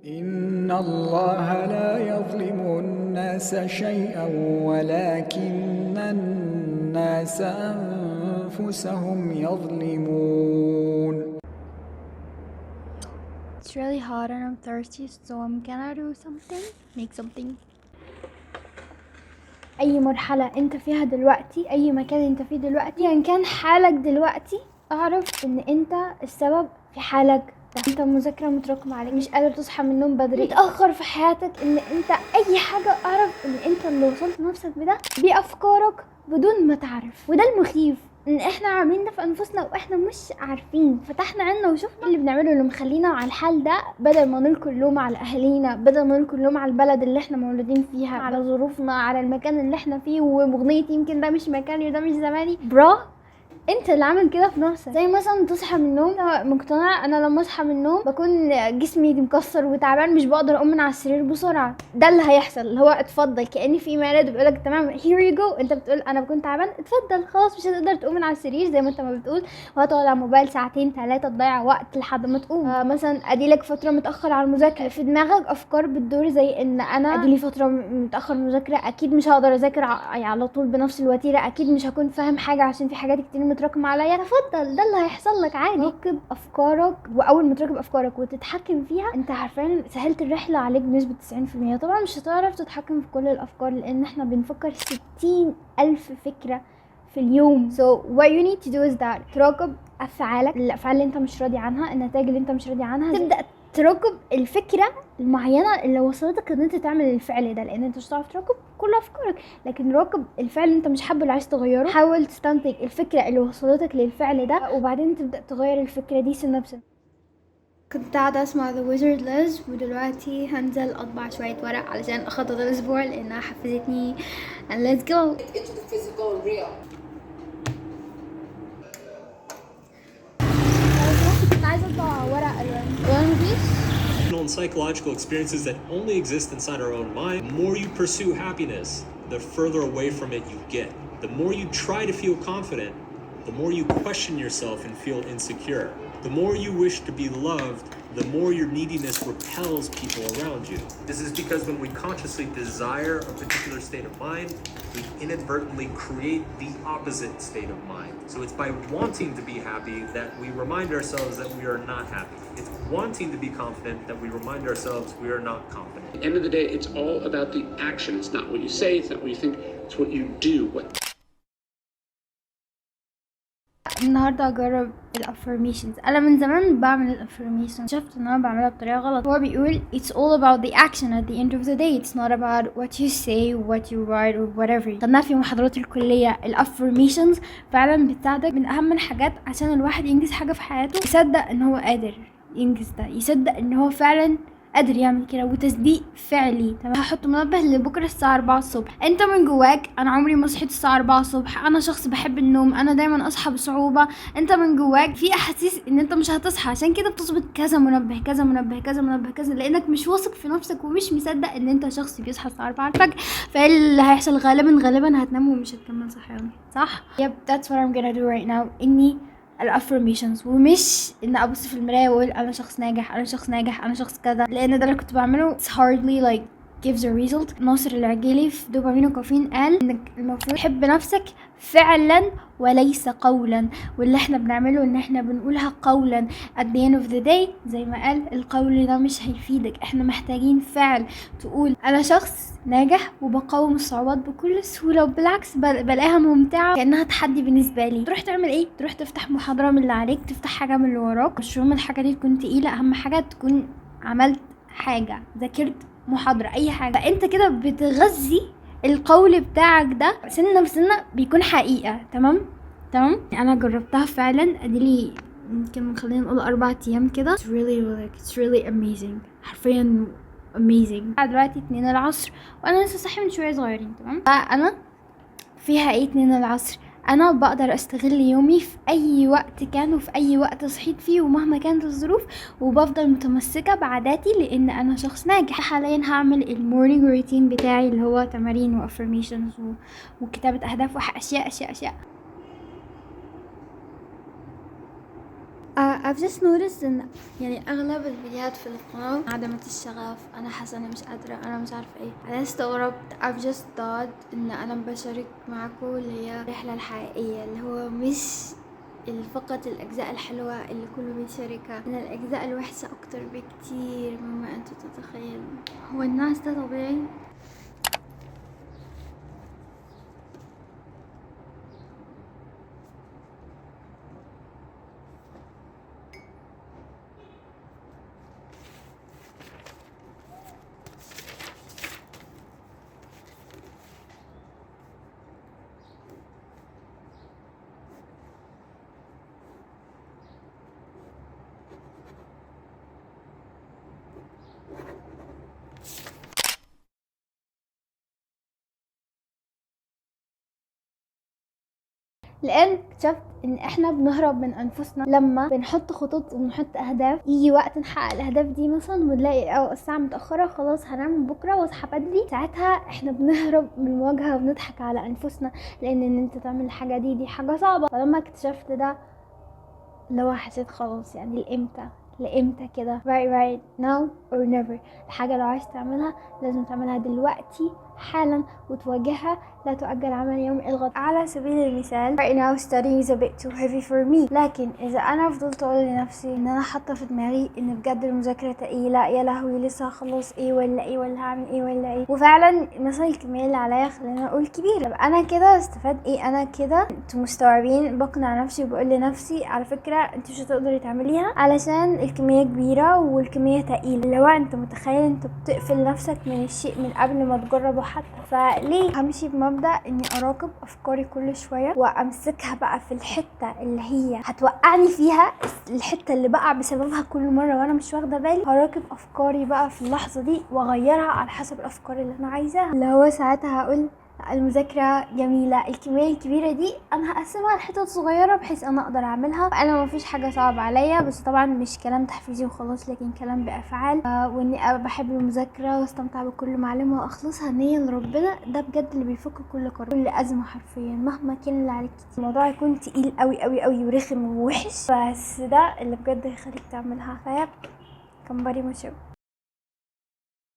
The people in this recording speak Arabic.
إن الله لا يظلم الناس شيئا ولكن الناس أنفسهم يظلمون. It's really hot and I'm thirsty, so I'm gonna do something, make something. اي مرحلة انت فيها دلوقتي، اي مكان انت فيه دلوقتي، يعني كان حالك دلوقتي، اعرف ان انت السبب في حالك ده. انت مذاكرة متراكمة عليك، مش قادر تصحى من النوم بدري، متأخر في حياتك، ان انت اي حاجة، اعرف ان انت اللي وصلت نفسك بده بافكارك بدون ما تعرف. وده المخيف، ان احنا عاملين ده في انفسنا واحنا مش عارفين. فتحنا عيننا وشفنا اللي بنعمله اللي مخلينا على الحال ده، بدل ما نلقي اللوم على اهالينا، بدل ما نلقي اللوم على البلد اللي احنا مولودين فيها، على ظروفنا، على المكان اللي احنا فيه ومغنيتي يمكن ده مش مكاني وده مش زماني. انت اللي عامل كده في نفسك. زي مثلا تصحى من النوم مقتنع انا لما اصحى من النوم بكون جسمي مكسر وتعبان، مش بقدر اقوم من على السرير بسرعه. ده اللي هيحصل، اللي هو اتفضل، كأن في مالد بيقولك تمام هير يو جو، انت بتقول انا بكون تعبان، اتفضل خلاص مش هتقدر تقوم من على السرير زي ما انت ما بتقول، وهتقعد على الموبايل ساعتين 3 تضيع وقت لحد ما تقوم. مثلا اديلك فتره متاخر على المذاكره، في دماغك افكار بتدور زي ان انا اديلي فتره متاخر مذاكره، اكيد مش هقدر اذاكر على طول بنفس الوتيره، اكيد مش هكون فاهم حاجه عشان في حاجات كتير متراكمه عليا. تفضل، ده اللي هيحصل لك عادي. راقب افكارك، واول ما تراقب افكارك وتتحكم فيها انت حرفيا سهلت الرحله عليك بنسبه 90%. طبعا مش هتعرف تتحكم في كل الافكار لان احنا بنفكر 60,000 فكره في اليوم. So what you need to do is that تراقب افعالك، الافعال اللي انت مش راضي عنها، النتائج اللي انت مش راضي عنها، تبدا تراقب الفكره المعينه اللي وصلتك ان انت تعمل الفعل ده، لان انت مش هتعرف تراقب كل افكارك، لكن راقب الفعل اللي انت مش حابه اللي عايز تغيره. حاول تستنتج الفكره اللي وصلتك للفعل ده وبعدين تبدا تغير الفكره دي سنه بسنه. كنت قاعدة اسمع The Wizard Liz ودلوقتي هنزل اطبع شوية ورق علشان اخطط الاسبوع لانها حفزتني. and let's go into the physical and real. كنت عايزة اطبع ورق الوان بيس. And psychological experiences that only exist inside our own mind. The more you pursue happiness, the further away from it you get. The more you try to feel confident, the more you question yourself and feel insecure. The more you wish to be loved, the more your neediness repels people around you. This is because when we consciously desire a particular state of mind, we inadvertently create the opposite state of mind. So it's by wanting to be happy that we remind ourselves that we are not happy. It's wanting to be confident that we remind ourselves we are not confident. At the end of the day, it's all about the action. It's not what you say, it's not what you think, it's what you do. النهارده هجرب الافرميشنز. انا من زمان بعمل الافرميشنز، شفت ان انا بعملها بطريقه غلط. هو بيقول it's all about the action at the end of the day, it's not about what you say, what you write or whatever. خدناها في محاضرات الكليه. الافرميشنز فعلا بتساعدك من اهم الحاجات عشان الواحد ينجز حاجه في حياته، يصدق ان هو قادر ينجز ده، يصدق ان هو فعلا قادر يعمل كده، وتصديق فعلي. تمام، هحط منبه لبكره الساعه 4 الصبح. انت من جواك انا عمري ما صحيت الساعه 4 الصبح، انا شخص بحب النوم، انا دايما اصحى بصعوبه. انت من جواك في احاسيس ان انت مش هتصحى، عشان كده بتظبط كذا منبه كذا منبه كذا منبه كذا، لانك مش واثق في نفسك ومش مصدق ان انت شخص بيصحى الساعه 4 الفجر. فاللي هيحصل غالبا هتنام ومش هتكمل صحيان، صح؟ Yep, that's what I'm gonna do right now. اني الافرميشنز، ومش ان ابص في المرايه واقول انا شخص ناجح، انا شخص ناجح، انا شخص كذا، لان ده اللي كنت بعمله it's hardly like gives a result. ناصر العجيلي في دوبامين وكافيين قال انك المفروض تحب نفسك فعلا وليس قولا، واللي احنا بنعمله ان احنا بنقولها قولا. at the end of the day زي ما قال القول ده مش هيفيدك، احنا محتاجين فعل. تقول انا شخص ناجح وبقاوم الصعوبات بكل سهولة، وبالعكس بلاقيها ممتعة كأنها تحدي بالنسبة لي. تروح تعمل ايه؟ تروح تفتح محاضرة من اللي عليك، تفتح حاجة من اللي وراك، مش مهم الحاجة دي تكون تقيلة، اهم حاجة تكون عملت حاجة، ذاكرت محاضرة، اي حاجة. فانت كده بتغذي القول بتاعك ده سنة بسنة بيكون حقيقة. تمام. انا جربتها فعلا، اديلي يمكن خلينا نقول 4 ايام كده. it's really amazing، حرفيا amazing. دلوقتي 2 العصر وانا لسه صاحي من شوية صغيرين. تمام، فانا فيها ايه 2 العصر؟ انا بقدر استغل يومي في اي وقت كان وفي اي وقت صحيت فيه ومهما كانت الظروف، وبفضل متمسكة بعاداتي لان انا شخص ناجح. حاليا هعمل المورنينج روتين بتاعي اللي هو تمارين وافرميشنز وكتابة اهداف واشياء. I've just noticed ان يعني اغلب الفيديوهات في القناة عدمت الشغف، انا حاسة اني مش قادرة، انا مش عارفة ايه. انا استغربت. I've just thought ان انا بشارك معكم اللي هي الرحلة الحقيقية، اللي هو مش فقط الاجزاء الحلوة اللي كله بيشاركها، ان الاجزاء الوحشة اكتر بكتير مما انتوا تتخيلوا. هو الناس ده طبيعي؟ لان اكتشفت ان احنا بنهرب من انفسنا لما بنحط خطط وبنحط اهداف. يجي وقت نحقق الاهداف دي مثلا ونلاقي الساعه متاخره، خلاص هنام بكره واصحى بدري، ساعتها احنا بنهرب من المواجهه وبنضحك على انفسنا، لان ان انت تعمل الحاجه دي حاجه صعبه. فلما اكتشفت ده لو حسيت خلاص يعني لامتى كده، right now or never. الحاجة لو عايز تعملها لازم تعملها دلوقتي حالا وتواجهها، لا تؤجل عمل يوم الغد. على سبيل المثال right now studying is a bit too heavy for me، لكن اذا انا فضلت اقول لنفسي ان انا حاطه في دماغي ان بجد المذاكره تقيله، يا لهوي لسه هخلص ايه ولا هعمل ايه ولا ايه، وفعلا مثلا الكميه اللي عليا خلينا اقول كبيره، طب انا كده استفاد ايه؟ انا كده انتوا مستوعبين؟ بقنع نفسي وبقول لنفسي على فكره انت مش هتقدري تعمليها علشان الكميه كبيره والكميه تقيله. لو انت متخيل انت بتقفل نفسك من الشيء من قبل ما تجربه حتى، فليه؟ همشي بمبدأ اني اراقب افكاري كل شويه وامسكها بقى في الحته اللي هي هتوقعني فيها، الحته اللي بقع بسببها كل مره وانا مش واخده بالي. هراقب افكاري بقى في اللحظه دي واغيرها على حسب الافكار اللي انا عايزاها. اللي هو ساعتها هقول المذاكرة جميلة، الكمية الكبيرة دي انا هقسمها لحتت صغيرة بحيث انا اقدر اعملها، انا مفيش حاجة صعبة عليا. بس طبعا مش كلام تحفيزي وخلاص، لكن كلام بافعال، واني بحب المذاكرة واستمتع بكل معلومة واخلصها نية لربنا. ده بجد اللي بيفك كل قرار، كل ازمة حرفيا مهما كان اللي عليك. الموضوع يكون تقيل قوي قوي قوي ورخم ووحش، بس ده اللي بجد هيخليك تعملها. فيب كمبري مشاو.